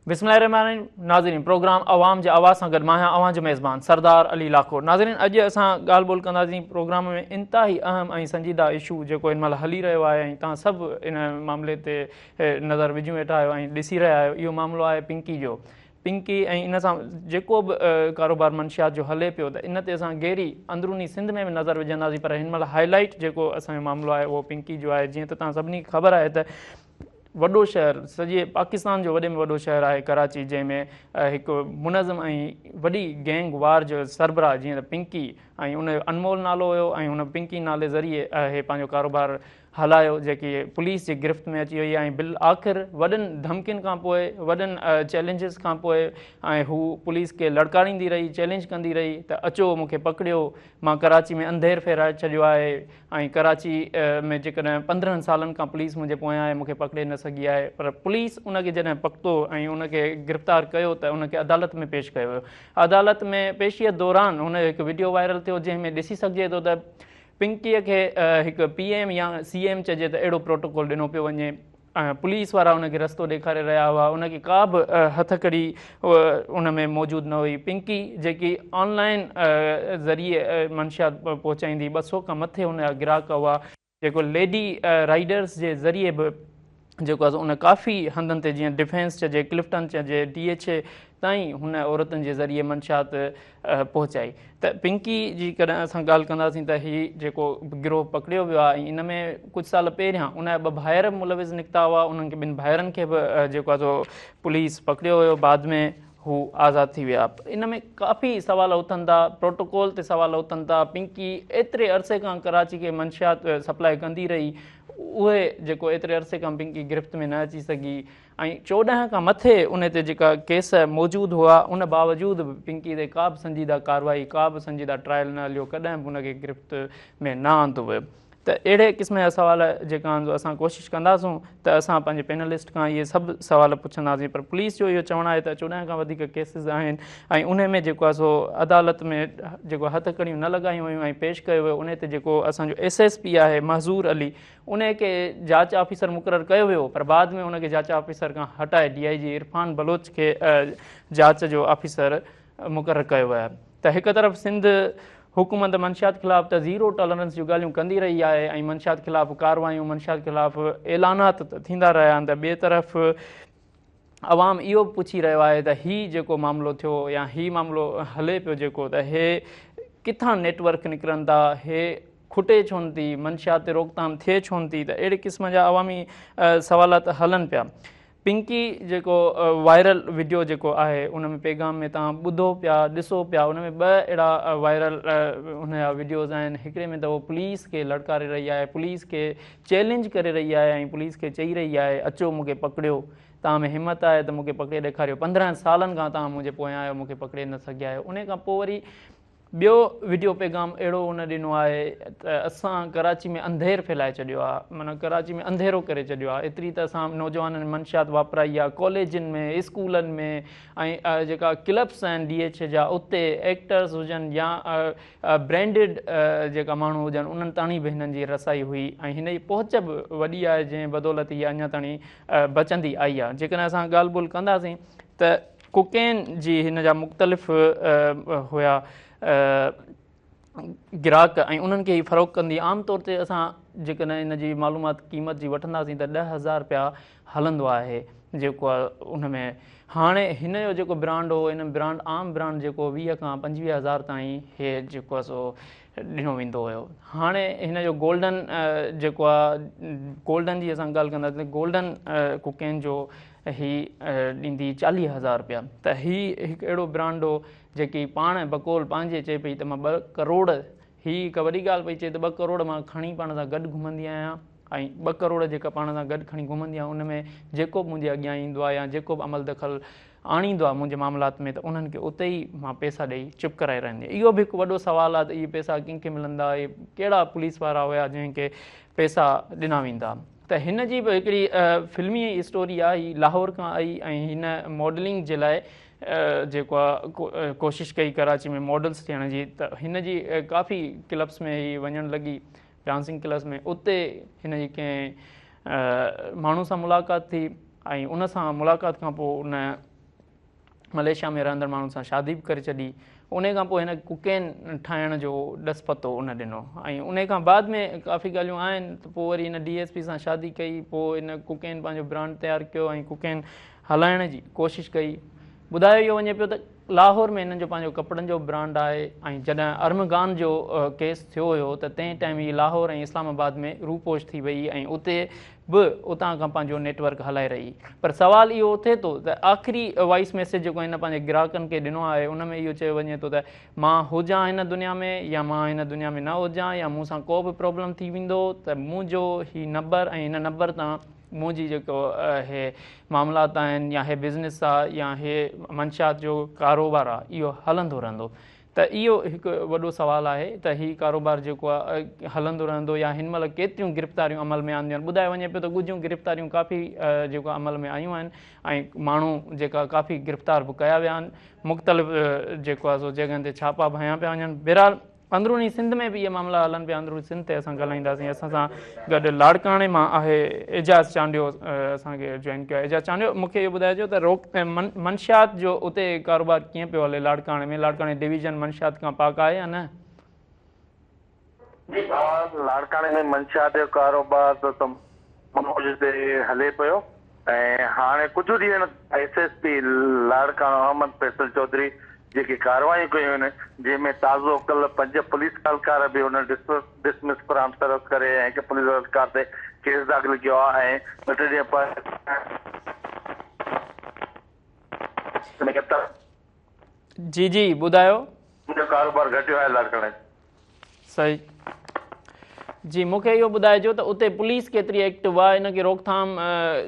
बिस्मिल्लाहिर्रहमानिर्रहीम नाज़रीन प्रोग्राम आवाम जे आवाज़ सां गॾु मां आहियां अव्हां जो मेज़बान सरदार अली लाखोर। नाज़रीन अॼु असां ॻाल्हि ॿोल कंदासीं प्रोग्राम में इंतिहाई अहम ऐं संजीदा इशू जेको हिन महिल हली रहियो आहे ऐं तव्हां सभु इन मामले ते नज़र विझूं वेठा आहियो ऐं ॾिसी रहिया आहियो। इहो मामिलो आहे पिंकी जो। पिंकी ऐं इन सां जेको बि कारोबार मंशियात जो हले पियो त इन ते असां गहरी अंदरूनी सिंध में बि नज़र विझंदासीं, पर हिन महिल हाईलाइट जेको असांजो मामिलो आहे उहो पिंकी जो आहे। जीअं त तव्हां सभिनी खे ख़बर आहे त वॾो शहर सॼे पाकिस्तान जो वॾे में वॾो शहर आहे कराची, जंहिंमें हिकु मुनज़म ऐं वॾी गैंग वार जो सरबराह जीअं त पिंकी ऐं उनजो अनमोल नालो हुयो ऐं हुन पिंकी नाले ज़रिए हे पंहिंजो कारोबार हलायो, जेकी पुलिस जी गिरफ़्त में अची वई ऐं बिल आख़िर वॾनि धमकियुनि खां पोइ, वॾनि चैलेंजिस खां पोइ ऐं हू पुलिस खे लड़कारींदी रही, चैलेंज कंदी रही त अचो मूंखे पकड़ियो, मां कराची में अंधेर फेराए छॾियो आहे ऐं कराची में जेकॾहिं 15 सालनि खां पुलिस मुंहिंजे पोयां आहे, मूंखे पकड़े न सघी आहे। पर पुलिस उनखे जॾहिं पकतो ऐं उनखे गिरफ़्तार कयो त उनखे अदालत में पेश कयो वियो। अदालत में पेशीअ दौरान हुन हिकु वीडियो वायरल थियो जंहिंमें ॾिसी सघिजे थो त पिंकीअ खे हिकु PM या CM चइजे त अहिड़ो प्रोटोकॉल ॾिनो पियो वञे। पुलिस वारा उनखे रस्तो ॾेखारे रहिया हुआ, उनखे का बि हथकड़ी उन में मौजूदु न हुई। पिंकी जेकी ऑनलाइन ज़रिए मंशियात पहुचाईंदी, 200 खां मथे हुनजा ग्राहक हुआ, जेको लेडी राइडर्स जे ज़रिए बि जेको आहे उन काफ़ी हंधनि ते जीअं डिफेंस चइजे, क्लिफ्टन चइजे, DHA ताईं हुन औरतुनि जे ज़रिए मंशियात पहुचाई। त पिंकी जी कॾहिं असां ॻाल्हि कंदासीं त हीउ जेको गिरोह पकड़ियो वियो आहे ऐं इन में कुझु साल पहिरियां उनजा 2 भाइर मुलविज़ निकिता हुआ, उन्हनि खे 2 भाइरनि खे बि जेको आहे सो पुलिस पकड़ियो हुयो, बाद में हू आज़ादु थी विया। इन में काफ़ी सवाल उथनि था, प्रोटोकॉल ते सवाल उथनि था। पिंकी एतिरे अरसे खां कराची खे मंशियात सप्लाई कंदी रही, उहे जेको एतिरे अरसे खां पिंकी गिरफ़्त में न अची सघी ऐं 14 खां मथे उन ते जेका केस मौजूदु हुआ, उन बावजूदि बि पिंकी ते का बि संजीदा कार्रवाई, का बि संजीदा ट्रायल न हलियो, कॾहिं बि उनखे गिरफ़्त में न आंदो वियो। त अहिड़े क़िस्म जा सवाल जेका असां कोशिशि कंदासूं त असां पंहिंजे पैनलिस्ट खां इहे सभु सवाल पुछंदासीं। पर पुलिस जो इहो चवणु आहे त 14 खां वधीक केसिस आहिनि ऐं उन में जेको आहे सो अदालत में जेको हथकड़ियूं न लॻायूं वियूं ऐं पेश कयो वियो। उन ते जेको असांजो SSP आहे महज़ूर अली, उनखे जांच ऑफिसर मुक़ररु कयो वियो, पर बाद में उनखे जांच ऑफिसर खां हटाए DIG इरफान बलोच खे जांच जो ऑफिसर मुक़ररु कयो वियो आहे। त हिकु तरफ़ सिंध हुकूमत मंशियात ख़िलाफ़ त ज़ीरो टॉलरेंस जूं ॻाल्हियूं कंदी रही आहे ऐं मंशियात ख़िलाफ़ कार्रवायूं, मंशियात ख़िलाफ़ ऐलानात थींदा रहिया आहिनि। त ॿिए तरफ़ अवाम इहो बि पुछी रहियो आहे त हीउ जेको मामिलो थियो या हीउ मामिलो हले पियो जेको, त हे किथां नेटवर्क निकिरनि था, हे खुटे छो न थी, मंशियात ते रोकथाम थिए छो न थी। त अहिड़े क़िस्म जा अवामी सवालात हलनि पिया। पिंकी जेको वायरल वीडियो जेको आहे उन में पैगाम में तव्हां ॿुधो पिया, ॾिसो पिया, उन में 2 अहिड़ा वायरल हुनजा वीडियोज़ आहिनि। हिकिड़े में त उहो पुलिस खे लड़कारे रही आहे, पुलिस खे चैलेंज करे रही आहे ऐं पुलिस खे चई रही आहे अचो मूंखे पकड़ियो, तव्हां में हिमत आहे त मूंखे पकड़े ॾेखारियो, 15 सालनि खां तव्हां मुंहिंजे पोयां आहियो, मूंखे पकड़े न सघिया आहियो। उन खां पोइ वरी ॿियो वीडियो पैगाम अहिड़ो उन ॾिनो आहे त असां कराची में अंधेर फैलाए छॾियो आहे, माना कराची में अंधेरो करे छॾियो आहे। एतिरी त असां नौजवाननि मंशियात वापराई आहे, कॉलेजनि में, स्कूलनि में ऐं जेका क्लब्स आहिनि DHA जा, उते एक्टर्स हुजनि या ब्रांडेड जेका माण्हू हुजनि, उन्हनि ताणी बि हिननि जी रसाई हुई ऐं हिन जी पहुच बि वॾी आहे, जंहिं बदौलत हीअ अञा ताणी बचंदी आई आहे। जेकॾहिं असां ॻाल्हि ॿोल कंदासीं त कोकेन जी हिन जा मुख़्तलिफ़ हुया ग्राहक ऐं उन्हनि खे ई फ़रोख़्त कंदी। आम तौर ते असां जेकॾहिं इन जी मालूमात क़ीमत जी वठंदासीं त 10,000 रुपया हलंदो आहे जेको आहे उन में। हाणे हिन जो जेको ब्रांड हो, हिन ब्रांड आम ब्रांड जेको 20 खां 25,000 ताईं हे जेको आहे सो ॾिनो वेंदो हुयो। हाणे हिन जो गोल्डन जेको आहे, गोल्डन जी असां ॻाल्हि कंदासीं, गोल्डन कोकेन जो ही ॾींदी 40,000 रुपया। त हीउ हिकु अहिड़ो ब्रांड हो जेकी पाण बकौल पंहिंजे चए पई त मां 2 करोड़, हीअ हिकु वॾी ॻाल्हि पई चए त 2 करोड़ मां खणी पाण सां गॾु घुमंदी आहियां ऐं 2 करोड़ जेका पाण सां गॾु खणी घुमंदी आहियां उन में जेको बि मुंहिंजे अॻियां ईंदो आहे या जेको बि अमल दख़ल आणींदो आहे मुंहिंजे मामलात में, त उन्हनि खे उते ई मां पैसा ॾेई चुप कराए रहंदी आहियां। इहो बि हिकु वॾो सुवालु आहे त इहे पैसा कंहिंखे मिलंदा, इहे कहिड़ा पुलिस वारा हुया जंहिंखे पैसा ॾिना वेंदा। त हिन जी बि हिकिड़ी फिल्मी स्टोरी आहे, हीअ लाहौर खां आई ऐं हिन मॉडलिंग जे लाइ जेको आहे कोशिशि कई कराची में मॉडल्स थियण जी। त हिन जी काफ़ी क्लब्स में हीअ वञणु लॻी, डांसिंग क्लब्स में, उते हिन जी कंहिं माण्हू सां मुलाक़ात थी ऐं उन सां मुलाक़ात खां पोइ उन मलेशिया में रहंदड़ माण्हुनि सां शादी बि करे छॾी। उन खां पोइ हिन कुकेन ठाहिण जो ॾस पतो उन ॾिनो ऐं उन खां बाद में काफ़ी ॻाल्हियूं आहिनि त पोइ वरी हिन DSP सां शादी कई, पोइ हिन कुकेन पंहिंजो ब्रांड तयारु कयो ऐं कुकेन हलाइण जी कोशिशि कई। ॿुधायो इहो वञे पियो त लाहौर में हिननि जो पंहिंजो कपिड़नि जो ब्रांड आहे ऐं जॾहिं अरमगान जो केस थियो हुयो त तंहिं टाइम ई लाहौर ऐं इस्लामाबाद में रूपोश थी वई ऐं उते बि उतां खां पंहिंजो नेटवर्क हलाए रही। पर सुवालु इहो थिए थो त आख़िरी वॉइस मैसेज जेको हिन पंहिंजे ग्राहकनि खे ॾिनो आहे उन में इहो चयो वञे थो त मां हुजां हिन दुनिया में या मां हिन दुनिया में न हुजां या मूंसां को बि प्रॉब्लम थी वेंदो त मुंहिंजो ही नंबर ऐं हिन नंबर तां मुंहिंजी जेको हे मामलात आहिनि या हे बिज़नेस आहे या हे मंशियात जो कारोबार आहे इहो हलंदो रहंदो। त इहो हिकु वॾो सुवालु आहे त हीउ कारोबार जेको आहे हलंदो रहंदो या हिन महिल केतिरियूं गिरफ़्तारियूं अमल में आंदियूं आहिनि। ॿुधायो वञे पियो त ॻुझियूं गिरफ़्तारियूं काफ़ी जेको अमल में आयूं आहिनि ऐं माण्हू जेका काफ़ी गिरफ़्तार बि कया विया आहिनि, मुख़्तलिफ़ जेको आहे सो जॻहियुनि ते छापा बि हयां पिया वञनि। बहरहाल अंदरूनी सिंध में बि इहे मामला हलनि पिया। अंदरूनी सिंध ते असां ॻाल्हाईंदासीं। असां सां गॾु लाड़काणे मां आहे एजाज़ चांडियो असांखे जॉइन कयो आहे। एजाज़ चांडियो, मूंखे इहो ॿुधाइजो त मंशियात जो उते कारोबार कीअं पियो हले लाड़काणे में? लाड़काणे डिवीज़न मंशियात खां पाक आहे या न? लाड़काणे में मंशियात जो कारोबार त मनोज ते हले पियो ऐं हाणे कुझु ॾींहं SSP लाड़काणो अहमद फैसल चौधरी जेकी कार्रवाई कयूं आहिनि जंहिंमें ताज़ो कल्ह 5 पुलिस एहलकार बि हुन डिसमिस पारां तरफ़ करे ऐं हिकु पुलिस एहलकार ते केस दाख़िल कयो आहे ऐं 2 ॾींहं जी जी ॿुधायो। कारोबार घटियो आहे लाड़काणे। सही जी, मूंखे इहो ॿुधाइजो त उते पुलिस केतिरी एक्टिव आहे, हिनखे रोकथाम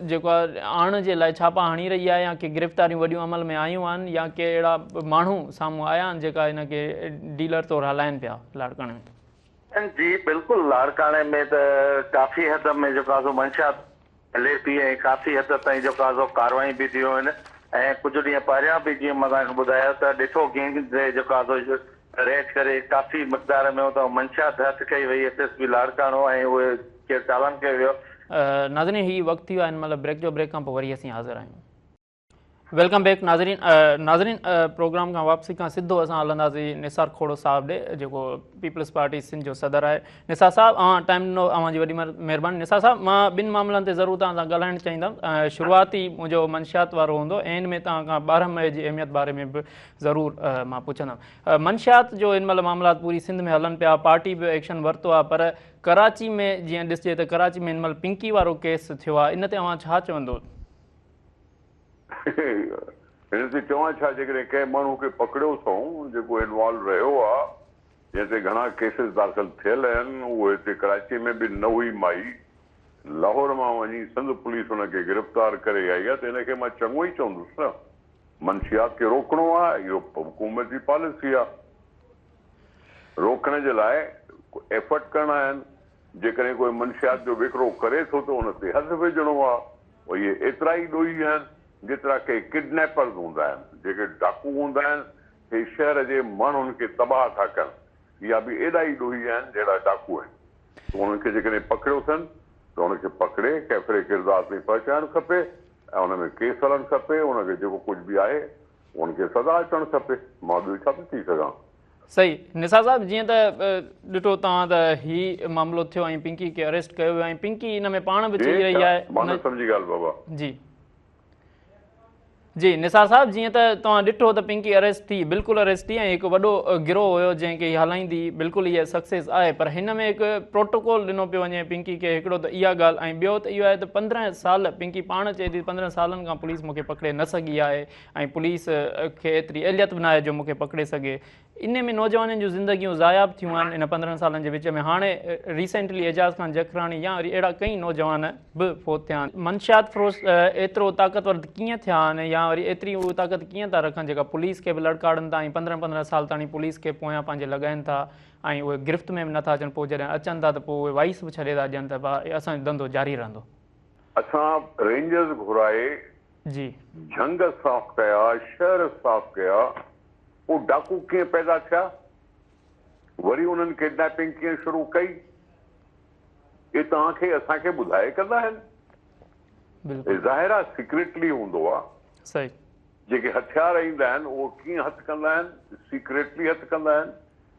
जेको आहे आणण जे लाइ छापा हणी रही आहे या के गिरफ़्तारियूं वॾियूं अमल में आयूं आहिनि या के अहिड़ा माण्हू साम्हूं आया आहिनि जेका हिनखे डीलर तौरु हलाइनि पिया लाड़काणे में? जी बिल्कुलु, लाड़काणे में त काफ़ी हद में जेको आहे सो मंशियात हले थी ऐं काफ़ी हद ताईं जेको आहे सो कार्रवाई बि थियूं आहिनि ऐं कुझु ॾींहं पहिरियां बि जीअं मां तव्हांखे ॿुधायो त ॾिठो गैंग जे जेको आहे सो रेड करे काफ़ी मक़दार में त मंशियात हथ कई वई SSP लाड़काणो ऐं उहे केरु चालान कयो वियो। नाज़रीन, हीउ वक़्तु थी वियो आहे हिन महिल ब्रेक जो। ब्रेक खां पोइ वरी असीं हाज़िर आहियूं। वेलकम बैक नाज़रीन प्रोग्राम खां वापसी खां सिधो असां हलंदासीं निसार खोड़ो साहिब ॾे जेको पीपल्स पार्टी सिंध जो सदर आहे। निसार साहिब, टाइम ॾिनो, अव्हांजी वॾी महिरबानी। निसार साहिब, मां ॿिनि मामलनि ते ज़रूरु तव्हां सां ॻाल्हाइणु चाहींदुमि। शुरूआती मुंहिंजो मंशियात वारो हूंदो, एंड में तव्हां खां 12 मई जी अहमियत बारे में बि ज़रूरु मां पुछंदुमि। मंशियात जो हिन महिल मामलात पूरी सिंध में हलनि पिया, पार्टी बि एक्शन वरितो आहे, पर कराची में जीअं ॾिसिजे त कराची में हिन महिल पिंकी वारो केस थियो आहे, इन ते अव्हां छा चवंदो? हिन ते चवां छा, जेकॾहिं कंहिं माण्हू खे पकड़ियो अथऊं जेको इन्वॉल्व रहियो आहे, जंहिं ते घणा केसिस दाख़िल थियल आहिनि, उहे हिते कराची में बि न हुई माई, लाहौर मां वञी सिंध पुलिस हुनखे गिरफ़्तार करे आई आहे। त हिनखे मां चङो ई चवंदुसि न, मंशियात खे रोकणो आहे, इहो हुकूमत जी पॉलिसी आहे। रोकण जे लाइ एफर्ट करणा आहिनि। जेकॾहिं कोई मंशियात जो विकिरो करे थो त हुन ते हथ विझणो आहे। इहे एतिरा ई ॾोही आहिनि जेतिरा के किडनैपर्स हूंदा आहिनि, जेके डाकू हूंदा आहिनि, हे शहर जे माण्हुनि खे तबाह था कनि। इहा बि एॾा ई ॾोही आहिनि जहिड़ा डाकू आहिनि। त उन्हनि खे जेकॾहिं पकड़ियो अथनि त हुनखे पकड़े कैफ़रे किरदार ते पहुचाइणु खपे ऐं हुन में केस हलणु खपे। हुनखे जेको कुझु बि आहे हुनखे सज़ा अचणु खपे। मां ॿियो छा थो थी सघां। सही। निसार साहिब, जीअं त ॾिठो तव्हां त हीउ मामिलो थियो ऐं पिंकी खे अरेस्ट कयो वियो ऐं पिंकी हिन में पाण बि चई रही आहे। मां न सम्झी ॻाल्हि बाबा। जी जी निसार साहिब, जीअं त तव्हां ॾिठो त पिंकी अरेस्ट थी, बिल्कुलु अरेस्ट थी ऐं हिकु वॾो गिरोह हुयो जंहिंखे हलाईंदी, बिल्कुलु इहा सक्सेस आहे। पर हिन में हिकु प्रोटोकॉल ॾिनो पियो वञे पिंकी खे। हिकिड़ो त इहा ॻाल्हि ऐं ॿियो त इहो आहे त 15 साल पिंकी पाण चए थी 15 सालनि खां पुलिस मूंखे पकड़े न सघी आहे ऐं पुलिस खे एतिरी एलियत बि न आहे जो मूंखे पकड़े सघे। इन में नौजवाननि जूं ज़िंदगियूं ज़ाया बि थियूं आहिनि इन 15 सालनि जे विच में। हाणे रिसेंटली एजाज़ ख़ान जखरानी या वरी अहिड़ा कई नौजवान बि फोत थिया आहिनि। मंशियात फ़रोज़ एतिरो ताक़तवर कीअं थिया आहिनि या वरी एतिरी उहा ताक़त कीअं था रखनि जेका पुलिस खे बि लड़काड़नि था ऐं 15 साल ताईं पुलिस खे पोयां पंहिंजे लॻाइनि था ऐं उहे गिरफ़्त में बि नथा अचनि। पोइ जॾहिं अचनि था त पोइ उहे वाइस बि छॾे था ॾियनि त भाउ असांजो धंधो जारी रहंदो। असां रेंजर्स घुराए जी झंग साफ़ कया, शहर साफ़ कया, पोइ डाकू कीअं पैदा थिया, वरी उन्हनि किडनैपिंग कीअं शुरू कई, ये तव्हांखे असांखे ॿुधाए कंदा आहिनि। ज़ाहिर आहे सीक्रेटली हूंदो आहे। सही। जेके हथियार ईंदा आहिनि उहो कीअं हथु कंदा आहिनि, सीक्रेटली हथु कंदा आहिनि।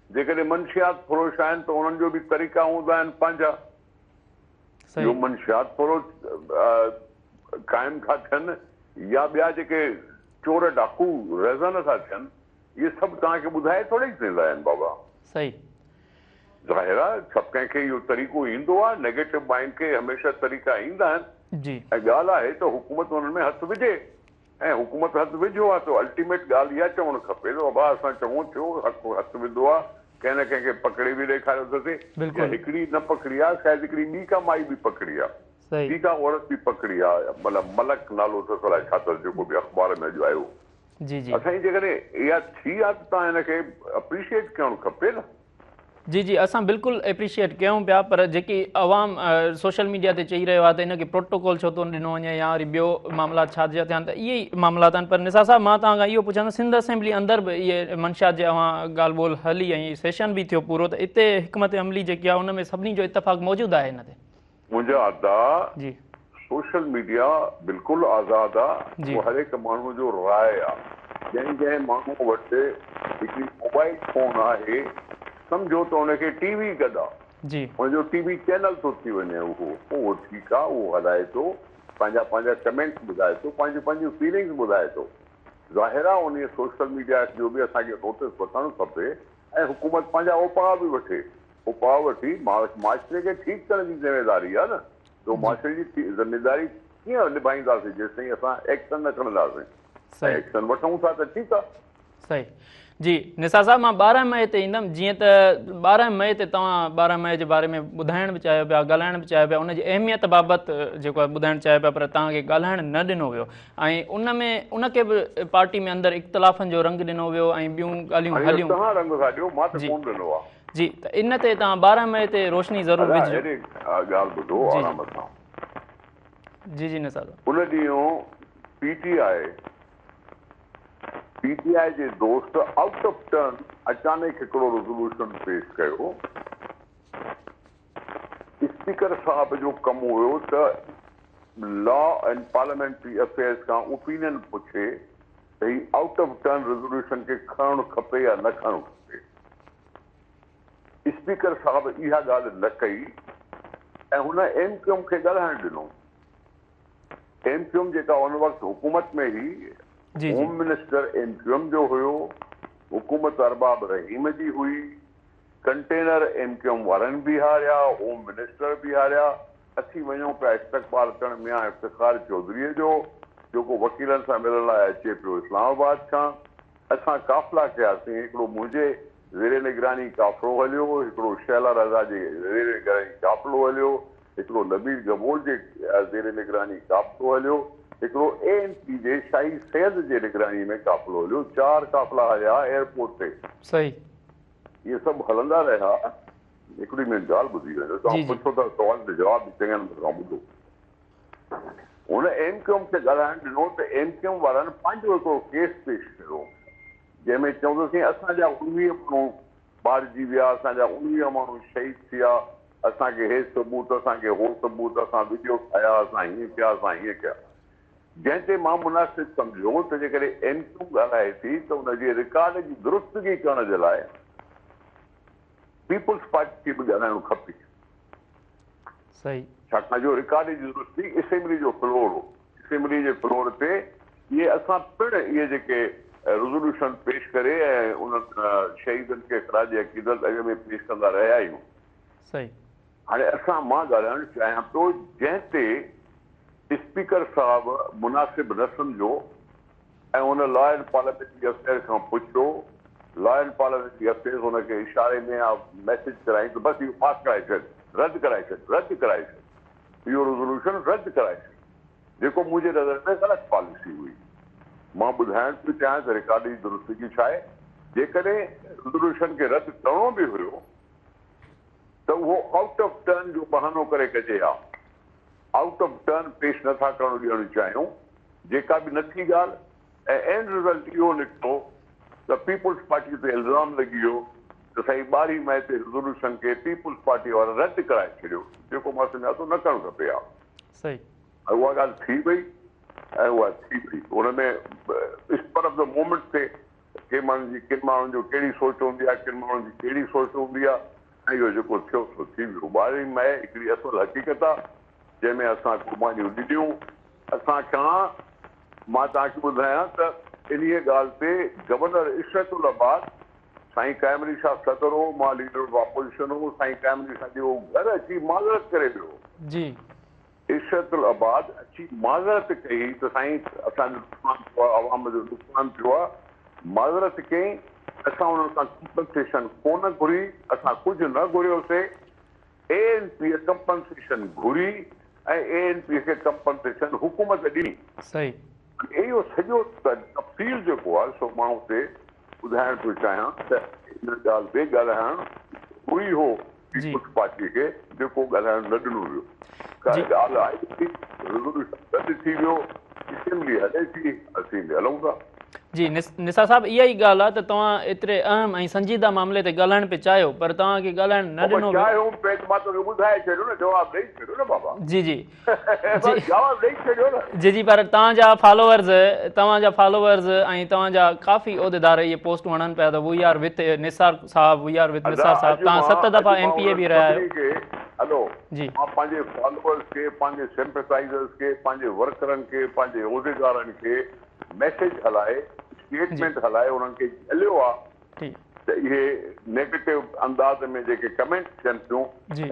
जेकॾहिं मंशियात फरोश आहिनि त उन्हनि जो बि तरीक़ा हूंदा आहिनि पंहिंजा। जो मंशियात फरोश क़ाइमु था थियनि या ॿिया जेके चोर डाकू रज़न था थियनि, इहे सभु तव्हांखे ॿुधाए थोरी थींदा आहिनि बाबा। सही ज़ाहिर आहे सभु कंहिंखे इहो तरीक़ो ईंदो आहे, नेगेटिव माइंड खे हमेशह तरीक़ा ईंदा आहिनि। जी ऐं ॻाल्हि आहे त हुकूमत हुननि में हथु विझे, ऐं हुकूमत हथु विझो आहे त अल्टीमेट ॻाल्हि इहा चवणु खपे त बाबा असां चङो थियो हथु विधो आहे, कंहिं न कंहिंखे पकड़े बि ॾेखारियो अथसीं। हिकिड़ी न पकड़ी आहे, शायदि हिकिड़ी ॿी का माई बि पकड़ी आहे, ॿी का औरत बि पकड़ी आहे, मतिलबु मलक नालो अथसि अलाए छा अथसि जेको बि अख़बार में अॼु आयो। असांजी जेकॾहिं इहा थी आहे त तव्हां हिनखे अप्रिशिएट करणु खपे न। जी जी असां बिल्कुलु एप्रिशिएट कयूं पिया, पर जेकी अवाम सोशल मीडिया ते चई रहियो आहे त हिनखे प्रोटोकॉल छो थो ॾिनो वञे या वरी ॿियो मामला छा जा थिया आहिनि, त इहे ई मामलात आहिनि। पर निसार साहिबु मां तव्हां खां इहो पुछां त सिंध असेंबली अंदरि बि इहे मंशा जे ॻाल्हि ॿोल हली ऐं सेशन बि थियो पूरो, त हिते हिकमत अमली जेकी आहे उन में सभिनी जो इतफ़ाक़ मौजूदु आहे हिन ते? मुंहिंजा अदा जी सोशल मीडिया बिल्कुलु आज़ादु आहे, उहो हर हिकु माण्हू जो राय आहे। जंहिं जंहिं माण्हू वटि हिकिड़ी मोबाइल फोन आहे, सम्झो त हुनखे टीवी गॾु आहे, हुनजो टीवी चैनल थो थी वञे, उहो ठीकु आहे, उहो हलाए थो, पंहिंजा कमेंट्स ॿुधाए थो, पंहिंजूं फीलिंग्स ॿुधाए थो। ज़ाहिर आहे उन सोशल मीडिया जो बि असांखे नोटिस वठणु खपे ऐं हुकूमत पंहिंजा उपाउ बि वठे। उपाउ वठी माशरे खे ठीकु करण जी ज़िमेदारी आहे न। तो माशरे जी ज़िमेदारी कीअं निभाईंदासीं जेसि ताईं असां एक्शन न खणंदासीं। एक्शन वठूं था त ठीकु आहे। सही जी निसार साहिबु, मां 12 मई ते ईंदुमि। जीअं त 12 मई ते तव्हां 12 मई जे बारे में ॿुधाइण बि चाहियो पिया, ॻाल्हाइण बि चाहियो पिया, उनजी अहमियत बाबति जेको आहे ॿुधाइणु चाहियो पिया, पर तव्हांखे ॻाल्हाइणु न ॾिनो वियो ऐं उन में उनखे बि पार्टी में अंदरि इख़्तिलाफ़नि जो रंग ॾिनो वियो ऐं ॿियूं ॻाल्हियूं हलियूं। जी त इन ते तव्हां 12 मई ते रोशनी ज़रूरु विझिजो। जी जी निसार साहिबु, उन ॾींहुं पीटीआई जे दोस्त आउट ऑफ टर्न अचानक हिकिड़ो रेज़ोल्यूशन पेश कयो। स्पीकर साहब जो कमु हुयो त लॉ एंड पार्लियामेंट्री अफेयर्स खां ओपिनियन पुछे त ही आउट ऑफ टर्न रेज़ोल्यूशन खे खणणु खपे या न खणणु खपे। स्पीकर साहब इहा ॻाल्हि न कई ऐं हुन एमक्यूएम खे ॻाल्हाइणु ॾिनो। एमक्यूएम जेका उन वक़्तु हुकूमत में ही, होम मिनिस्टर एमक्यूएम जो हुयो, हुकूमत अरबाब रहीम जी हुई, कंटेनर एमक्यूएम वारनि बि हारिया, होम मिनिस्टर बि हारिया। असीं वञूं पिया इस्तक़बाल करण मियां इफ्तिखार चौधरीअ जो, जेको वकीलनि सां मिलण लाइ अचे पियो इस्लामाबाद खां। असां काफ़िला कयासीं, हिकिड़ो मुंहिंजे ज़ेर निगरानी काफ़िलो हलियो, हिकिड़ो शैला रज़ा जे ज़ेर निगरानी काफ़िलो हलियो, हिकिड़ो नबीर गबोल जे ज़ेर निगरानी काफ़िलो हलियो, हिकिड़ो ANC जे शाही सैद जे निगरानी में काफ़िलो हलियो। 4 काफ़िला हलिया एयरपोर्ट ते। सही इहे सभु हलंदा रहिया। हिकिड़ी में ॻाल्हि ॿुधी वञो, तव्हां पुछो था सवाल ते जवाब बि चङनि खां ॿुधो। हुन एमक्यूएम खे ॻाल्हाइणु ॾिनो त एमक्यूएम वारनि पंहिंजो हिकिड़ो केस पेश कयो, जंहिंमें चवंदोसीं असांजा 19 माण्हू मारिजी विया, असांजा 19 माण्हू शहीद थिया, असांखे हे सबूत, असांखे हो सबूत, असां वीडियो ठाहिया, असां हीअं कया, असां हीअं कया। जंहिं ते मां मुनासिब सम्झो त जेकॾहिं एमक्यूएम ॻाल्हाए थी त हुनजे रिकॉर्ड जी दुरुस्तगी करण जे लाइ पीपुल्स पार्टी खे बि ॻाल्हाइणो खपे। सही, छाकाणि जो रिकॉर्ड जी दुरुस्ती असेंबली जो फ्लोर हो। असेंबली जे फ्लोर ते इहे असां पिणु इहे जेके रेज़ोल्यूशन पेश करे ऐं उन्हनि शहीदनि खे ख़राज अक़ीदत अॻ में पेश कंदा रहिया आहियूं। सही, हाणे मां ॻाल्हाइणु चाहियां पियो जंहिं ते स्पीकर साहिबु मुनासिब न सम्झो ऐं हुन लॉ एंड पार्लियामेंट्री अफेयर खां पुछियो। लॉ एंड पार्लियामेंट्री अफेयर्स हुनखे इशारे में मैसेज कराई त बसि इहो पास कराए छॾ, रद्द कराए छॾ, रद्द कराए छॾ, इहो रेज़ोल्यूशन रद्द कराए छॾ, जेको मुंहिंजे नज़र में ग़लति पॉलिसी हुई। मां ॿुधाइण पियो चाहियां त रिकॉर्ड जी दुरुस्तगी छा आहे। जेकॾहिं रेज़ोल्यूशन खे रद्द करिणो बि हुयो त उहो आउट ऑफ टर्न जो बहानो करे कजे हा। आउट ऑफ टर्न पेश नथा करणु ॾियणु चाहियूं, जेका बि नथी ॻाल्हि। ऐं एंड रिज़ल्ट इहो निकितो त पीपुल्स पार्टी ते इल्ज़ाम लॻी वियो त साईं 12 मई ते रेज़ोल्यूशन खे पीपुल्स पार्टी वारा रद्द कराए छॾियो, जेको मां सम्झां थो न करणु खपे हा। सही, उहा ॻाल्हि थी वई ऐं उहा थी वई। हुन में स्पर ऑफ द मोमेंट ते किन माण्हुनि जो कहिड़ी सोच हूंदी आहे, किन माण्हुनि जी कहिड़ी सोच हूंदी आहे, ऐं इहो जेको थियो सो थी वियो। 12 मई हिकिड़ी असुल हक़ीक़त आहे जंहिंमें असां कुर्बानियूं ॾिनियूं। असांखां मां तव्हांखे ॿुधायां त इन ॻाल्हि ते गवर्नर इशरतुल अब्बास, साईं कायमरी शाह सदर हो, मां लीडर ऑफ अपोजिशन हो, साईं कायमरी शाह जो घर अची माज़रत करे वियो जी। इशरतुल अब्बास अची माज़रत कई त साईं असांजो नुक़सानु थियो आहे, आवाम जो नुक़सानु थियो आहे, माज़रत कई। असां उन्हनि सां कंपनसेशन कोन घुरी, असां कुझु न घुरियोसीं। ANP कंपनसेशन घुरी ऐं ANP खे कंपनसेशन हुकूमत ॾिनी। सही। इहो सॼो तफ़सील जेको आहे सो माण्हू ते ॿुधाइण थो चाहियां त इन ॻाल्हि ते ॻाल्हाइणु हुई हो पीपुल्स पार्टी खे जेको ॻाल्हाइणु न ॾिनो वियो। का ॻाल्हि आहे गॾु थी वियो, असेंबली हले थी, असीं बि हलूं था। जी निसार साहब, इहा ई ॻाल्हि आहे त तव्हां एतिरे अहम ऐं संजीदा मामले ते ॻाल्हाइण पिया चाहियो, पर तव्हांखे ॻाल्हाइण न ॾिनो चाहियो। मां तोखे ॿुधाए छॾियो न, जवाबु ॾेई छॾियो न बाबा। जी जी जवाबु ॾेई छॾियो न। जी जी, पर तव्हांजा फॉलोअर्स ऐं तव्हांजा काफ़ी उहिदेदार इहे पोस्टूं हणनि पिया त we are with Nisar Sahab, we are with Nisar Sahab. तव्हां 7 दफ़ा MPA बि रहिया आहियो। हलो जी, मां पंहिंजे फॉलोअर्स खे, पंहिंजे सिंपथाइज़र्स खे, पंहिंजे वर्करनि खे, पंहिंजे उहिदेदारनि खे मैसेज हलाए, स्टेटमेंट हलाए उन्हनि खे झलियो आहे त इहे नेगेटिव अंदाज़ में जेके कमेंट थियनि थियूं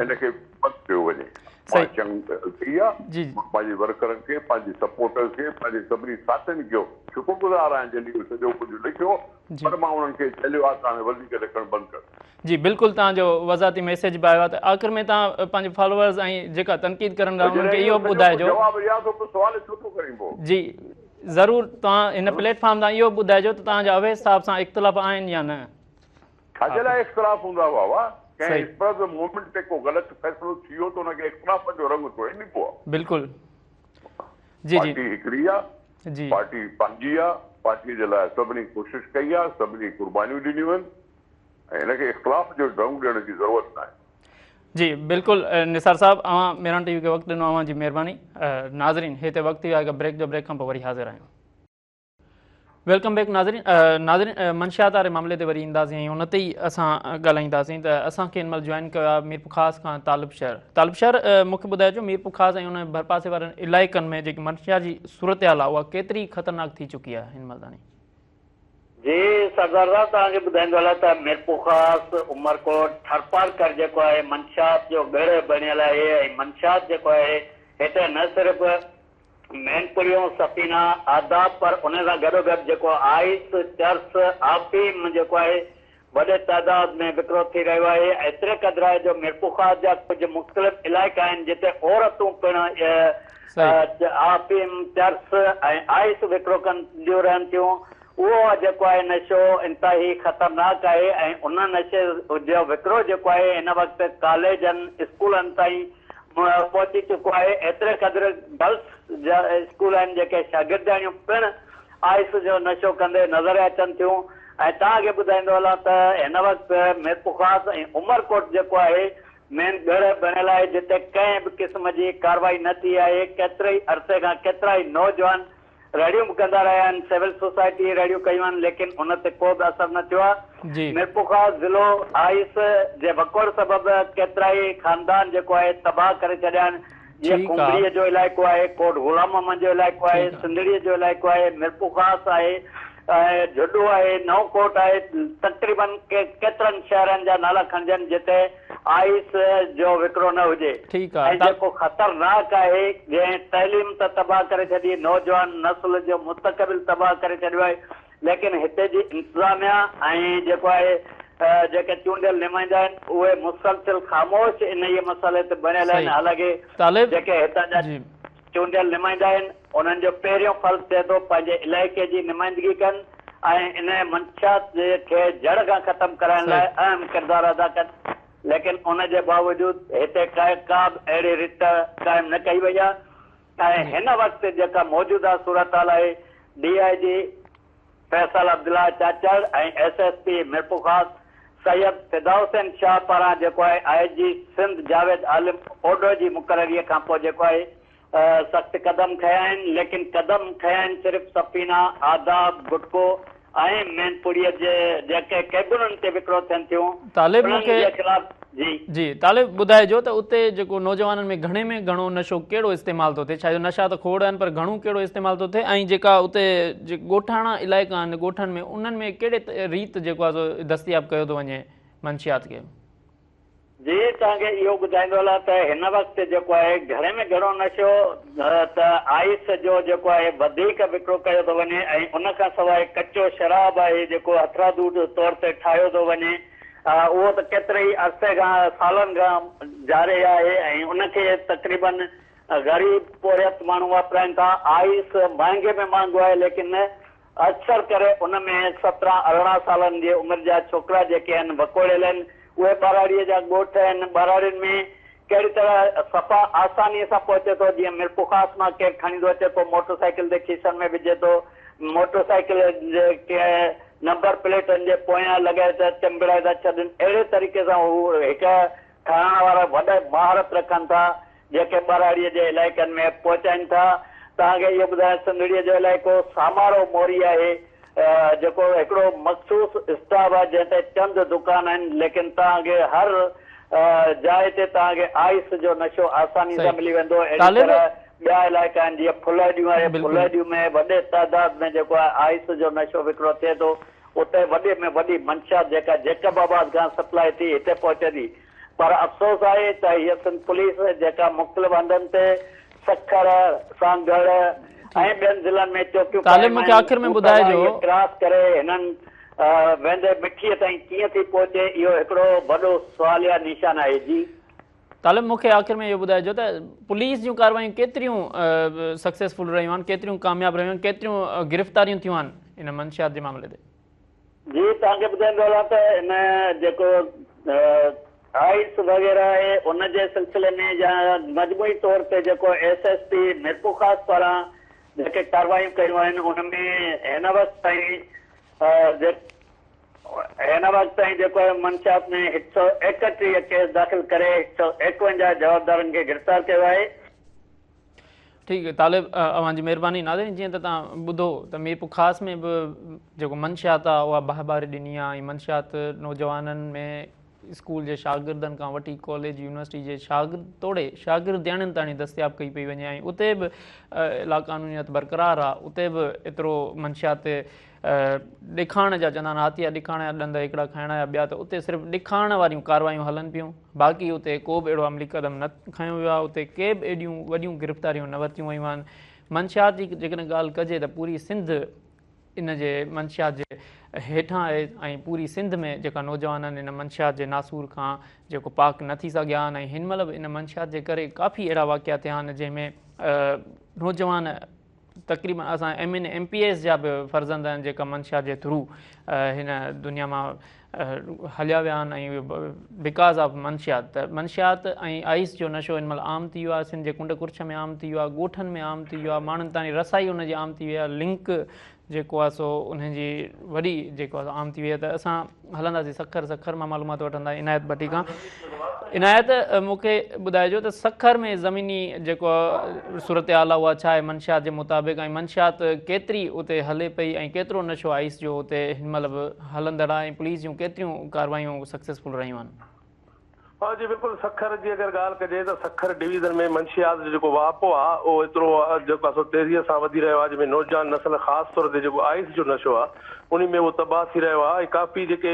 इनखे बंदि कयो वञे। मां चङी कई आहे, पंहिंजे वर्करनि खे, पंहिंजे सपोर्टर्स खे, पंहिंजे सभिनी साथियुनि खे शुक्रगुज़ार आहियां जंहिं सॼो कुझु लिखियो, पर मां उन्हनि खे झलियो आहे तव्हां वधीक लिखणु बंदि कर। जी बिल्कुलु, तव्हांजो वज़ाती मैसेज बि आयो आहे त आख़िर में तव्हां पंहिंजे फॉलोअर्स ऐं जेका तनक़ीद करनि था उन्हनि खे इहो ॿुधाइजो। जवाबु ॾियां थो, सुवाल छो थो करीं पोइ? जी ज़रूरु, तव्हां हिन प्लेटफॉर्म तां इहो ॿुधाइजो त तव्हांजा अवैध साहब सां इख़्तिलाफ़ आहिनि या न। छाजे लाइ इख़्तिलाफ़ हूंदा बाबा? कंहिं स्पर ऑफ द मोमेंट ते को ग़लति फ़ैसिलो थी वियो त हुनखे इख़्तिलाफ़ जो रंग थोड़ी निको आहे। बिल्कुलु जी जी, पार्टी हिकिड़ी आहे जी, पार्टी पंहिंजी आहे, पार्टी जे लाइ सभिनी कोशिशि कई आहे, सभिनी कुर्बानियूं ॾिनियूं आहिनि ऐं हिनखे इख़्तिलाफ़ जो रंग ॾियण जी ज़रूरत न आहे। जी बिल्कुलु निसार साहब, मेरन टीवी खे वक़्तु ॾिनो, अव्हां जी महिरबानी। नाज़रीन, हिते वक़्तु थी वियो आहे ब्रेक जो, ब्रेक खां पोइ वरी हाज़िर आहियूं। वेलकम बैक नाज़रीन। नाज़रीन, मंशियात वारे मामले ते वरी ईंदासीं ऐं उन ते ई असां ॻाल्हाईंदासीं त असांखे हिन महिल जॉइन कयो आहे मीरपुर ख़ासि खां तालिब शहर। मूंखे ॿुधाइजो मीरपुर ख़ासि ऐं उन भरपासे वारनि इलाइक़नि में जेकी मंशियात जी सूरत हाल आहे उहा केतिरी ख़तरनाक थी चुकी आहे हिन महिल ताईं? जी सरदार साहब, तव्हांखे ॿुधाईंदो हलां त मीरपुर ख़ासि, उमरकोट, थरपारकर जेको आहे मंशियात जो गढ़ बणियल आहे ऐं मंशियात जेको आहे हिते न सिर्फ़ु मैनपुरियूं, सफ़ीना, आदाब, पर उन सां गॾोगॾु जेको आइस, चर्च, आफीम जेको आहे वॾे तइदाद में विकिरो थी रहियो आहे। एतिरे क़दुरु आहे जो मीरपुर ख़ासि जा कुझु मुख़्तलिफ़ इलाइक़ा आहिनि जिते औरतूं पिणु आफीम, चर्च ऐं आइस विकिरो कंदियूं रहनि थियूं। उहो जेको आहे नशो इंतिहाई ख़तरनाक आहे ऐं उन नशे जो विकिरो जेको आहे हिन वक़्तु कॉलेजनि, स्कूलनि ताईं पहुची चुको आहे। एतिरे क़दुरु गर्ल्स जा स्कूल आहिनि जेके शागिर्दाणियूं पिणु आइस जो नशो कंदे नज़र अचनि थियूं। ऐं तव्हांखे ॿुधाईंदो हलां त हिन वक़्तु मीरपुर ख़ासि ऐं उमरकोट जेको आहे मेन गढ़ बणियल आहे जिते कंहिं बि क़िस्म जी कार्रवाई न थी आहे। केतिरे ई अरसे खां केतिरा ई नौजवान रैलियूं बि कंदा रहिया आहिनि, सिविल सोसाइटी रैलियूं कयूं आहिनि, लेकिन उन ते को बि असरु न थियो आहे। मीरपुर ख़ासि ज़िलो आइस जे वकोड़ सबबि केतिरा ई ख़ानदान जेको आहे तबाह करे छॾिया आहिनि। जीअं कुंबड़ीअ जो इलाइक़ो आहे, कोट गुलाम मोहम्मद जो इलाइक़ो आहे, सिंधड़ीअ जो इलाइक़ो आहे, मीरपुर ख़ासि आहे, झुडू आहे, नवकोट आहे, तक़रीबन केतिरनि शहरनि जा नाला खणजनि जिते आइस जो विकिरो न हुजे। ऐं जेको ख़तरनाक आहे जंहिं तइलीम त तबाह करे छॾी, नौजवान नस्ल जो मुस्तक़बिल तबाह करे छॾियो आहे, लेकिन हिते जी इंतिज़ामिया ऐं जेको आहे जेके चूंडियल नुमाइंदा आहिनि उहे मुसलसिल ख़ामोश इन इहे मसइले ते बणियल आहिनि। हालांकि जेके हितां जा चूंडियल नुमाइंदा आहिनि उन्हनि जो पहिरियों फर्ज़ थिए थो पंहिंजे इलाइक़े जी नुमाइंदगी कनि ऐं इन मंशियात खे जड़ खां ख़तमु कराइण लाइ अहम किरदारु अदा कनि, लेकिन उन जे बावजूदि हिते का बि अहिड़ी रिट क़ाइमु न कई वई आहे। ऐं हिन वक़्तु जेका मौजूदा सूरत हाल आहे, DIG फैसल अब्दुल्ला चाचड़ ऐं SSP मीरपुर ख़ासि सैयद फिदा हुसैन शाह पारां जेको आहे IG सिंध जावेद आलिम ओडो जी मुक़ररीअ खां पोइ जेको आहे सख़्त कदम खया आहिनि, लेकिन कदम खया आहिनि सिर्फ़ु सफ़ीना, आदाब, गुटको ऐं मैनपुरीअ जे जेके कैबुननि ते विकिरो थियनि थियूं तालिब उन्हनि मूंखे जे ख़िलाफ़। जी तालिब ॿुधाइजो त उते जेको नौजवाननि में घणो नशो कहिड़ो इस्तेमालु थो थिए, छा जो नशा त खोड़ आहिनि पर घणो कहिड़ो इस्तेमालु थो थिए, ऐं जेका उते ॻोठाणा इलाइक़ा आहिनि ॻोठनि में उन्हनि में कहिड़े रीत जेको आहे सो दस्तियाबु कयो थो वञे मंशियात खे? जी तव्हांखे इहो ॿुधाईंदो हलां त हिन वक़्तु जेको आहे घर में घणो नशो त आइस जो जेको आहे वधीक विकिरो कयो थो वञे, ऐं उन खां सवाइ कचो शराब आहे जेको हथरादूत तौर ते ठाहियो थो वञे, उहो त केतिरे ई अरसे खां सालनि खां जारी आहे ऐं उनखे तक़रीबन ग़रीब पोरियत माण्हू वापराइनि था। आइस महांगे में महांगो आहे, लेकिन अक्सर करे उन में 17-18 सालनि जी उमिरि जा छोकिरा जेके आहिनि वकोड़ियल आहिनि, उहे ॿाराड़ीअ जा ॻोठ आहिनि। ॿाराड़ियुनि में कहिड़ी तरह सफ़ा आसानीअ सां पहुचे थो, जीअं मिरपुखास मां केरु खणी थो अचे थो, मोटरसाइकिल जे खीसनि में विझे थो, मोटरसाइकिल जे नंबर प्लेटनि जे पोयां लॻाए था चिंबड़ाए था छॾनि, अहिड़े तरीक़े सां हू हिकु ठहण वारा वॾा महारत रखनि था जेके ॿाराड़ीअ जे इलाइक़नि में पहुचाइनि था। तव्हांखे इहो ॿुधायां संदड़ीअ जो इलाइक़ो सामारो मोरी आहे, जेको हिकिड़ो मख़सूस स्टाफ आहे जंहिं ते चंद दुकान आहिनि, लेकिन तव्हांखे हर जाइ ते तव्हांखे आइस जो नशो आसानी सां मिली वेंदो। अहिड़ी तरह ॿिया इलाइक़ा आहिनि जीअं फुलैडियूं आहे, फुलैडियूं में वॾे तादाद में जेको आहे आइस जो नशो विकिरो थिए थो। उते वॾे में वॾी मंशियात जेका जैकबाबाद खां सप्लाई थी हिते पहुचे थी, पर अफ़सोस आहे त हीअ सिंध पुलिस जेका मुख़्तलिफ़ हंधनि ते सखर, सांगड़ ऐं ॿियनि ज़िलनि में चौकियूं क्रॉस करे हिननि वेंदे मिठीअ ताईं कीअं थी पहुचे, इहो हिकिड़ो वॾो सुवाल या निशान आहे। जी तालिब मूंखे आख़िर में इहो ॿुधाइजो त पुलिस जूं कार्रवायूं केतिरियूं सक्सेसफुल रहियूं आहिनि, केतिरियूं कामयाबु रहियूं आहिनि, केतिरियूं गिरफ़्तारियूं थियूं आहिनि इन मंशियात जे मामले ते? जी तव्हांखे ॿुधाईंदो हलां त हिन जेको आइस वग़ैरह आहे उनजे सिलसिले में या मजमूई तौर ते जेको SSP मिरपुखास पारां जेके कार्रवायूं कयूं आहिनि उनमें हिन वक़्त ताईं जेको आहे मंशियात में 131 केस दाख़िल करे 151 जवाबदारनि खे गिरफ़्तार कयो आहे। ठीकु आहे तालिब, अव्हांजी महिरबानी। नाज़रीन, जीअं त तव्हां ॿुधो त मीरपुखास में बि जेको मंशियात आहे उहा बाहबारी ॾिनी आहे, ऐं मंशियात नौजवाननि में स्कूल जे शागिर्दनि खां वठी कॉलेज यूनिवर्सिटी जे शागिर्दियाणियुनि ताईं दस्तियाबु कई पई वञे, ऐं उते बि लाक़ानूनियत बरक़रार आहे। उते बि एतिरो मंशियात ॾेखारण जा चवंदा आहिनि हाथिया ॾेखारण जा ॾंद हिकिड़ा खाइण जा ॿिया, त उते सिर्फ़ु ॾेखारण वारियूं कार्रवायूं हलनि पियूं, बाक़ी उते को बि अहिड़ो अमली क़दम न खयो वियो आहे, उते के बि एॾियूं वॾियूं गिरफ़्तारियूं न वरितियूं वयूं आहिनि। मंशियात जी जेकॾहिं ॻाल्हि कजे त पूरी सिंध इन जे मंशियात जे हेठां आहे, ऐं पूरी सिंध में जेका नौजवाननि इन मंशियात जे नासूर खां जेको पाक न थी सघिया आहिनि, ऐं हिन महिल बि इन मंशियात जे करे काफ़ी अहिड़ा वाक़िया थिया आहिनि जंहिंमें नौजवान तक़रीबन असां MN MPS जा बि फर्ज़ंद आहिनि जेका मंशियात जे थ्रू हिन दुनिया मां हलिया विया आहिनि, ऐं बिकॉज़ ऑफ मंशियात। त मंशियात ऐं आइस जो नशो हिन महिल आम थी वियो आहे, सिंध जे कुंड कुर्छ में आम थी वियो आहे, ॻोठनि में आम थी वियो आहे, माण्हुनि ताईं रसाई हुनजी आम थी वई आहे, लिंक जेको आहे सो उनजी वॾी जेको आहे आम थी वई आहे। त असां हलंदासीं सखर मां मालूमात वठंदा इनायत भट्टी खां। इनायत, मूंखे ॿुधाइजो त सखर में ज़मीनी जेको सूरत हाल आहे उहा छा आहे मंशियात जे मुताबिक़, ऐं मंशियात केतिरी उते हले पई, ऐं केतिरो नशो आइस जो उते हिन महिल बि हलंदड़ आहे, ऐं पुलिस जूं केतिरियूं कार्रवायूं सक्सेसफुल रहियूं आहिनि? हाँ जी बिल्कुलु। सखर जी अगरि ॻाल्हि कजे त सखर डिवीज़न में मंशियात जो जेको वापो आहे उहो एतिरो जेको आहे सो तेज़ीअ सां वधी रहियो आहे, जंहिंमें नौजवान नस्ल ख़ासि तौर ते जेको आइस जो नशो आहे उन में उहो तबाह थी रहियो आहे, ऐं काफ़ी जेके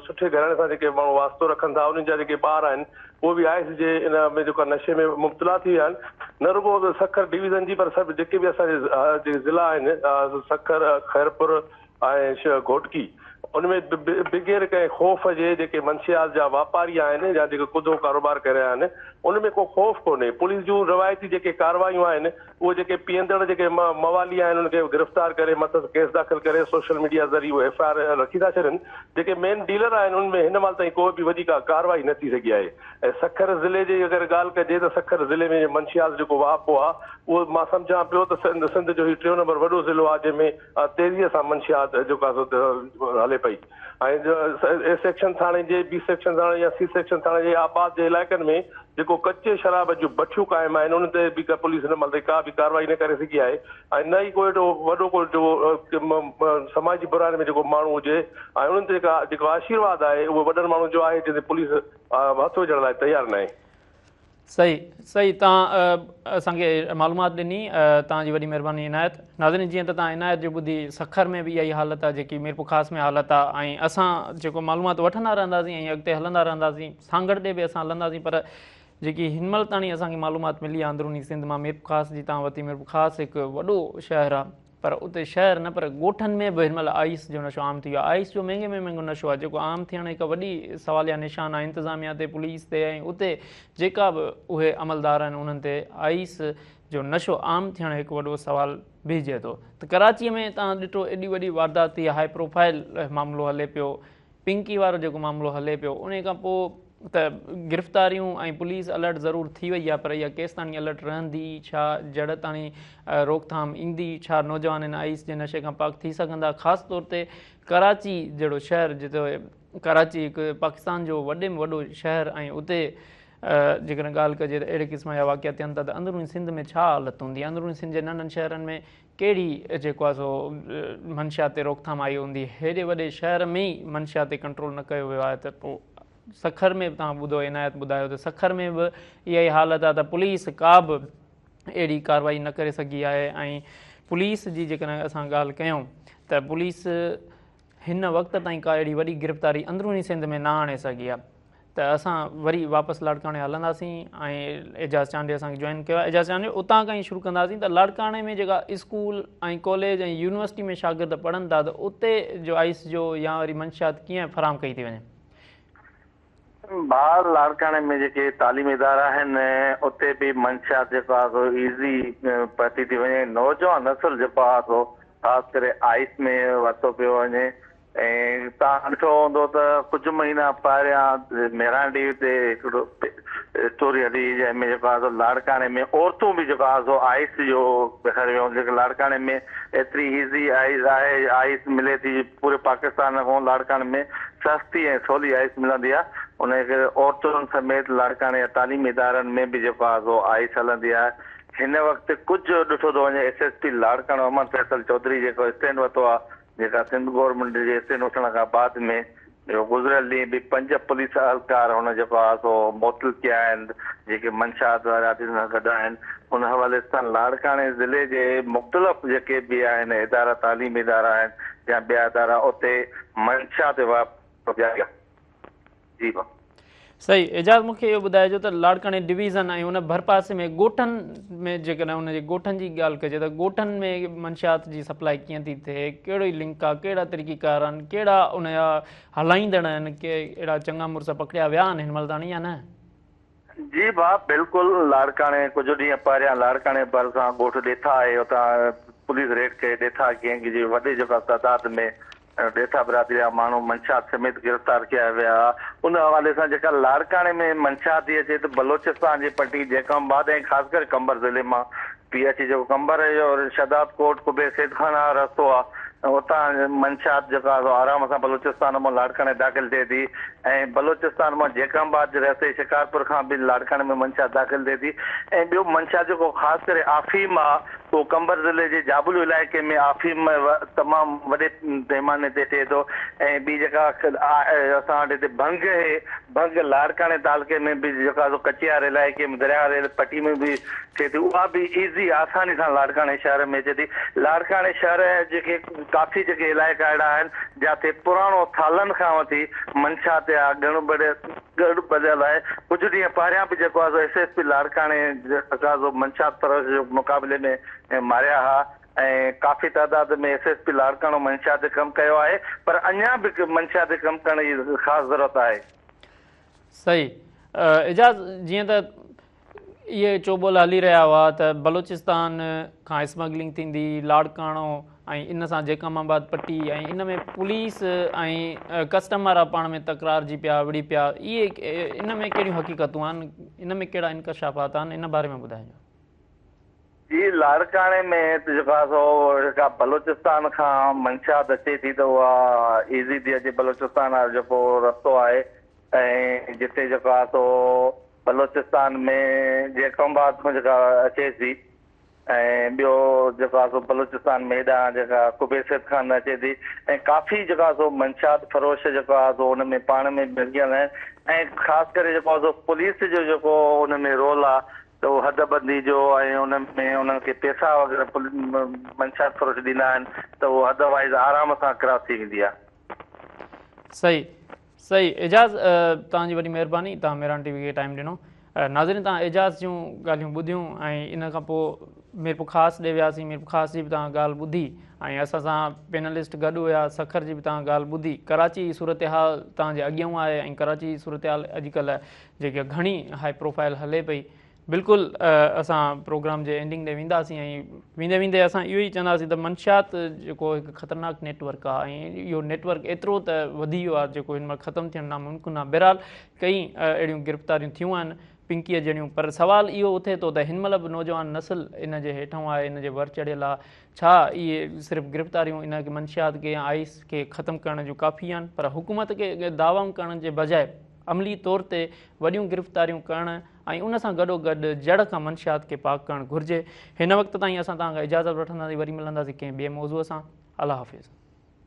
सुठे घराणे सां जेके माण्हू वास्तो रखनि था उन्हनि जा जेके ॿार आहिनि उहे बि आइस जे इन में जेको नशे में मुब्तला थी विया आहिनि। न रुगो सखर डिवीज़न जी, पर सभु जेके बि असांजे ज़िला आहिनि सखर, खैरपुर ऐं घोटकी, उनमें बिगैर कंहिं ख़ौफ़ जे जेके मंशियात जा वापारी आहिनि या जेके कुदो कारोबार करे रहिया आहिनि उनमें को ख़ौफ़ कोन्हे। पुलिस जूं रवायती जेके कार्रवायूं आहिनि उहे जेके पीअंदड़ जेके मवाली आहिनि उनखे गिरफ़्तार करे मथां केस दाख़िल करे सोशल मीडिया ज़रिए उहे FIR रखी था छॾनि। जेके मेन डीलर आहिनि उनमें हिन महिल ताईं को बि वॾी का कार्रवाई न थी सघी आहे। ऐं सखर ज़िले जी अगरि ॻाल्हि कजे त सखर ज़िले में मंशियात जेको वापो आहे उहो मां सम्झां पियो त सिंध जो ही 3 नंबर वॾो ज़िलो आहे जंहिंमें तेज़ीअ सां मंशियात जेको आहे हले पई। ऐं A सेक्शन थाणे जे, B सेक्शन थाणे या C सेक्शन थाणे जे आबाद जे इलाइक़नि में जेको कचे शराब जूं भठियूं क़ाइमु आहिनि उन ते बि पुलिस हिन महिल का बि कार्रवाई न करे सघी आहे ऐं न ई कोई वॾो को समाजी बुराइनि में जेको माण्हू हुजे ऐं उन्हनि ते जेको आशीर्वाद आहे उहो वॾनि माण्हुनि जो आहे जंहिंते पुलिस हथ विझण लाइ तयारु न आहे। सही सही, तव्हां असांखे मालूमात ॾिनी, तव्हांजी वॾी महिरबानी इनायत। नाज़रीन, जीअं त तव्हां इनायत जो ॿुधी, सखर में बि इहा ई हालत आहे जेकी मीरपुर ख़ासि में हालत आहे, ऐं असां जेको मालूमात वठंदा रहंदासीं ऐं अॻिते हलंदा रहंदासीं, सां गॾु ॾे बि असां हलंदासीं। पर जेकी हिन महिल ताणी असांखे मालूमात मिली आहे अंदरूनी सिंध मां, मीरपुर ख़ासि जी तव्हां वरिती, मीरपुर ख़ासि हिकु वॾो शहरु आहे, पर उते शहर न पर ॻोठनि में बि हिन महिल आइस जो नशो आम थी वियो आहे। आइस जो महांगे में महांगो नशो आहे जेको आम थियण हिकु वॾी सवालिया निशान आहे इंतिज़ामिया ते, पुलिस ते, ऐं उते जेका बि उहे अमलदार आहिनि उन्हनि ते आइस जो नशो आम थियणु हिकु वॾो सुवालु बीहे थो। त कराचीअ में तव्हां ॾिठो एॾी वॾी वारदात थी, हाई प्रोफाइल मामिलो हले पियो, पिंकी वारो जेको मामिलो हले पियो, उन खां पोइ त गिरफ़्तारियूं ऐं पुलिस अलर्ट ज़रूरु थी वई आहे, पर इहा केसि ताणी अलर्ट रहंदी, छा जड़ ताणी रोकथाम ईंदी, छा नौजवान इन आइस जे नशे खां पाक थी सघंदा? ख़ासि तौर ते कराची जहिड़ो शहरु, जिते कराची हिकु पाकिस्तान जो वॾे में वॾो शहरु, ऐं उते जेकॾहिं ॻाल्हि कजे त अहिड़े क़िस्म जा वाक़िया थियनि था, त अंदरूनी सिंध में छा हालत हूंदी? अंदरूनी सिंध जे नंढनि शहरनि में कहिड़ी जेको आहे सो मंशियात ते रोकथाम आई हूंदी? हेॾे वॾे शहर में ई मंशियात ते कंट्रोल न कयो वियो आहे, त पोइ सखर में बि तव्हां ॿुधो, इनायत ॿुधायो त सखर में बि इहा ई हालत आहे, त पुलिस का बि अहिड़ी कार्रवाई न करे सघी आहे। ऐं पुलिस जी जेकॾहिं असां ॻाल्हि कयूं त पुलिस हिन वक़्त ताईं का अहिड़ी वॾी गिरफ़्तारी अंदरूनी सिंध में न आणे सघी आहे। त असां वरी वापसि लाड़काणे हलंदासीं ऐं एजाज़ चांडे असांखे जॉइन कयो आहे। एजाज़ चांडे, उतां खां ई शुरू कंदासीं त लाड़काणे में जेका स्कूल ऐं कॉलेज ऐं यूनिवर्सिटी में शागिर्द पढ़नि था, त उते जो आइस जो या वरी मंशियात कीअं फराहम कई थी वञे? ॿार लाड़काणे में जेके तालीमी इदारा आहिनि उते बि मंशियात जेको आहे सो ईज़ी पती थी वञे। नौजवान नस्ल जेको आहे सो ख़ासि करे आइस में वरितो पियो वञे। ऐं तव्हां ॾिठो हूंदो त कुझु महीना पहिरियां मेरांडी ते हिकिड़ो स्टोरी हली, जंहिंमें जेको आहे सो लाड़काणे में औरतूं बि जेको आहे सो आइस जो वियो, जेके लाड़काणे में एतिरी ईज़ी आइस आहे, आइस मिले थी पूरे पाकिस्तान खां, लाड़काणे में सस्ती ऐं सवली आइस मिलंदी आहे। उनखे औरतुनि समेत लाड़काणे तालीमी इदारनि में बि जेको आहे सो आइस हलंदी आहे। हिन वक़्तु कुझु ॾिठो थो वञे, SSP लाड़काणे अहमद फैसल चौधरी जेको स्टैंड वरितो आहे, जेका सिंध गवर्नमेंट जे स्टैंड वठण खां बाद में गुज़िरियल ॾींहुं बि 5 पुलिस एहलकार हुन जेको आहे सो मुअत्तल कया आहिनि, जेके मंशात वारा सां गॾु आहिनि। उन हवाले सां लाड़काणे ज़िले जे मुख़्तलिफ़ जेके बि आहिनि इदारा, तालीमी इदारा आहिनि या ॿिया इदारा, उते मंशा ते जी भाउ। सही, एजाज़ मूंखे इहो ॿुधाइजो त लाड़काणे डिवीज़न ऐं उन भरपासे में ॻोठनि में जेकॾहिं उनजे ॻोठनि जी ॻाल्हि कजे त ॻोठनि में मंशियात जी सप्लाई कीअं थी थिए, कहिड़ो ई लिंक आहे, कहिड़ा तरीक़ेकार आहिनि, कहिड़ा उनजा हलाईंदड़ आहिनि, के अहिड़ा चङा मुड़ुस पकड़िया विया आहिनि हिन महिल ताणी या न? जी भाउ, बिल्कुलु। लाड़काणे कुझु ॾींहं पहिरियां लाड़काणे भरिसां ॻोठ ॾेठा आहे, उतां पुलिस रेड कई, ॾेठा कंहिंजी जी वॾे जेका तादाद में ॾेठा बिरादरी जा माण्हू मंशात समेत गिरफ़्तार कया विया। उन हवाले सां जेका लाड़काणे में मंशात थी अचे त बलोचिस्तान जी पट्टी जैकमाबाद ऐं ख़ासि करे कंबर ज़िले मां PH जेको कंबर जो शदाब कोट कुबेर सैदखाना रस्तो आहे, उतां मंशात जेको आहे आराम सां बलोचिस्तान मां लाड़काणे दाख़िल थिए थी, ऐं बलोचिस्तान मां जैकमाबाद जे रस्ते शिकारपुर खां बि लाड़काणे में मंशात दाख़िल थिए थी। ऐं ॿियो मंशात जेको ख़ासि करे आफ़ीम आहे, उहो कंबर ज़िले जे जाबुल इलाइक़े में आफ़ीम तमामु वॾे पैमाने ते थिए थो। ऐं ॿी जेका असां वटि हिते भंग लाड़काणे तालुके में बि जेका कचियार इलाइक़े में दरिया रेल पट्टी में बि थिए थी, उहा बि ईज़ी आसानी सां लाड़काणे शहर में अचे थी। लाड़काणे शहर जेके काफ़ी जेके इलाइक़ा अहिड़ा आहिनि जिते पुराणो सालनि खां वठी मंशात या गॾु ॿधियल आहे। कुझु ॾींहं पहिरियां बि जेको आहे SSP लाड़काणे जेका मंशात परस जो मुक़ाबले में मारिया हुआ, ऐं काफ़ी तादाद में SSP लाड़काणो मंशात ते कमु कयो आहे, पर अञा बि मंशात ते कमु करण जी ख़ासि ज़रूरत आहे। सही, एजाज़, जीअं त इहे चोॿोल हली रहिया हुआ त बलोचिस्तान खां स्मगलिंग थींदी, लाड़काणो ऐं इन सां जैकमाबाद पट्टी, ऐं इन में पुलिस ऐं कस्टमर पाण में तकरार जी पिया विड़ी पिया, इहे इन में कहिड़ियूं हक़ीक़तूं आहिनि, इन में कहिड़ा इंकशाफ़ात आहिनि, इन बारे में ॿुधाइजो। जी, लाड़काणे में जेका सो जेका बलोचिस्तान खां मंशात अचे थी त उहा ईज़ी थी अचे। बलोचिस्तान जो जेको रस्तो आहे, ऐं जिते जेको आहे सो बलोचिस्तान में जे खंभात खां जेका अचे थी ऐं ॿियो जेको आहे सो बलोचिस्तान में हेॾां जेका कुबैसियत खान अचे थी ऐं काफ़ी जेको आहे सो मंशात फरोश जेको आहे सो हुन में पाण में मिलियल आहिनि ऐं ख़ासि करे जेको आहे सो पुलिस जो जेको हुन में रोल आहे त उहो हदबंदी जो ऐं हुन में उन्हनि खे पैसा वग़ैरह मंशात फरोश ॾींदा आहिनि त उहो हद वाइज़ आराम सां क्रॉस थी वेंदी आहे। सही सही एजाज़ तव्हांजी वॾी महिरबानी, तव्हां मेरान टीवी खे टाइम ॾिनो। नाज़रीन तव्हां एजाज़ जूं ॻाल्हियूं ॿुधियूं ऐं इन खां पोइ मीरपुर ख़ासि ॾे वियासीं, मीरपुर ख़ासि जी बि तव्हां ॻाल्हि ॿुधी ऐं असां सां पैनलिस्ट गॾु हुया, सखर जी बि तव्हां ॻाल्हि ॿुधी। कराची जी सूरत हाल तव्हांजे अॻियां आहे ऐं कराची जी सूरत हाल अॼुकल्ह जेके घणी हाई प्रोफाइल हले पई। बिल्कुलु असां प्रोग्राम जे एंडिंग ॾे वेंदासीं ऐं वेंदे वेंदे असां इहो ई चवंदासीं त मंशात जेको हिकु ख़तरनाक नेटवर्क आहे ऐं इहो नेटवर्क एतिरो त वधी वियो आहे जेको हिन महिल ख़तमु थियणु नामुमकिन आहे। बहरहाल कई अहिड़ियूं गिरफ़्तारियूं थियूं आहिनि पिंकीअ जहिड़ियूं, पर सवाल इहो उथे थो त हिन महिल बि नौजवान नस्ल इन जे हेठां आहे, इन जे वर चढ़ियल आहे। छा इहे सिर्फ़ु गिरफ़्तारियूं इन मंशियात खे या आइस खे ख़तमु करण जूं काफ़ी आहिनि, पर हुकूमत खे दावाऊं करण जे बजाए अमली तौर ते वॾियूं गिरफ़्तारियूं करणु ऐं उन सां गॾोगॾु जड़ खां मंशियात खे पाक करणु घुरिजे। हिन वक़्त ताईं असां तव्हांखां इजाज़त वठंदासीं, वरी मिलंदासीं कंहिं ॿिए मौज़ूअ सां। अल्लाह हाफ़िज़।